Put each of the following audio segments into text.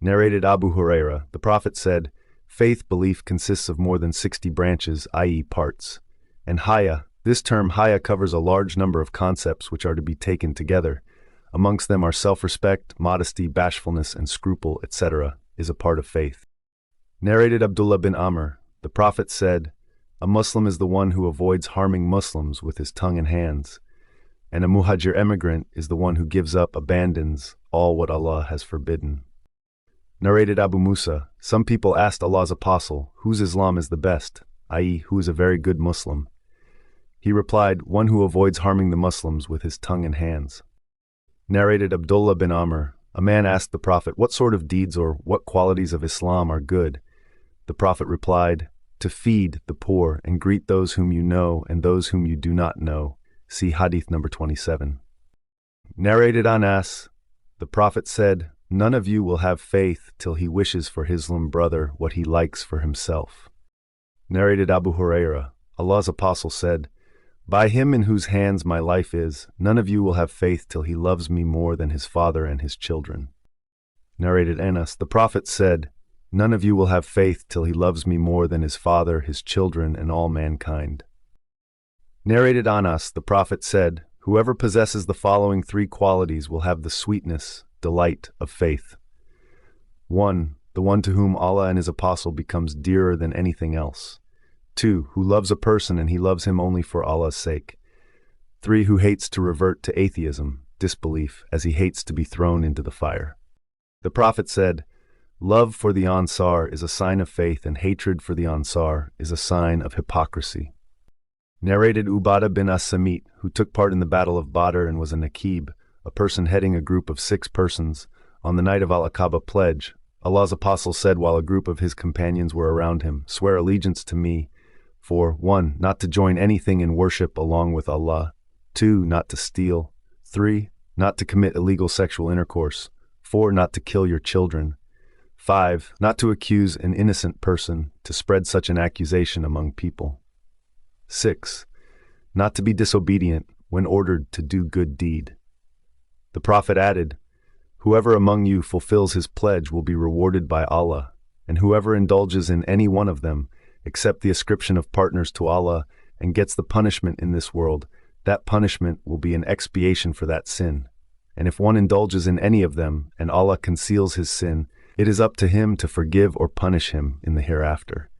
Narrated Abu Huraira, the Prophet said, faith belief consists of more than 60 branches, i.e. parts. And haya, this term haya covers a large number of concepts which are to be taken together. Amongst them are self-respect, modesty, bashfulness, and scruple, etc., is a part of faith. Narrated Abdullah bin Amr, the Prophet said, a Muslim is the one who avoids harming Muslims with his tongue and hands, and a muhajir emigrant is the one who gives up, abandons all what Allah has forbidden. Narrated Abu Musa, some people asked Allah's apostle, whose Islam is the best, i.e., who is a very good Muslim? He replied, one who avoids harming the Muslims with his tongue and hands. Narrated Abdullah bin Amr, a man asked the Prophet, what sort of deeds or what qualities of Islam are good? The Prophet replied, to feed the poor and greet those whom you know and those whom you do not know. See Hadith number 27. Narrated Anas, the Prophet said, none of you will have faith till he wishes for his Muslim brother what he likes for himself. Narrated Abu Huraira, Allah's apostle said, by him in whose hands my life is, none of you will have faith till he loves me more than his father and his children. Narrated Anas, the Prophet said, none of you will have faith till he loves me more than his father, his children, and all mankind. Narrated Anas, the Prophet said, whoever possesses the following 3 qualities will have the sweetness, delight of faith. 1. The one to whom Allah and His Apostle becomes dearer than anything else. 2. Who loves a person and he loves him only for Allah's sake. 3. Who hates to revert to atheism, disbelief, as he hates to be thrown into the fire. The Prophet said, love for the Ansar is a sign of faith and hatred for the Ansar is a sign of hypocrisy. Narrated Ubadah bin As-Samit, who took part in the Battle of Badr and was a Naqib, a person heading a group of 6 persons, on the night of Al-Aqaba pledge, Allah's apostle said while a group of his companions were around him, swear allegiance to me, for 1. Not to join anything in worship along with Allah, 2. Not to steal, 3. Not to commit illegal sexual intercourse, 4. Not to kill your children, 5. Not to accuse an innocent person, to spread such an accusation among people, 6. Not to be disobedient when ordered to do good deed. The Prophet added, whoever among you fulfills his pledge will be rewarded by Allah, and whoever indulges in any one of them, except the ascription of partners to Allah, and gets the punishment in this world, that punishment will be an expiation for that sin. And if one indulges in any of them, and Allah conceals his sin, it is up to him to forgive or punish him in the hereafter.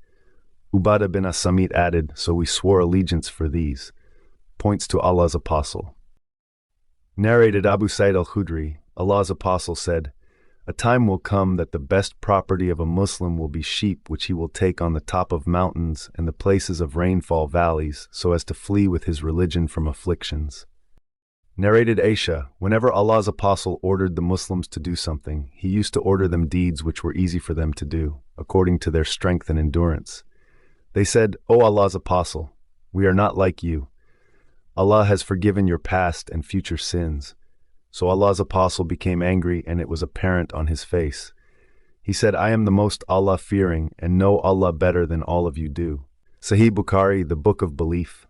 Ubadah bin As-Samit added, so we swore allegiance for these. Points to Allah's apostle. Narrated Abu Sa'id al-Khudri, Allah's apostle said, a time will come that the best property of a Muslim will be sheep which he will take on the top of mountains and the places of rainfall valleys so as to flee with his religion from afflictions. Narrated Aisha, whenever Allah's apostle ordered the Muslims to do something, he used to order them deeds which were easy for them to do, according to their strength and endurance. They said, O Allah's apostle, we are not like you. Allah has forgiven your past and future sins. So Allah's apostle became angry and it was apparent on his face. He said, I am the most Allah-fearing and know Allah better than all of you do. Sahih Bukhari, the Book of Belief,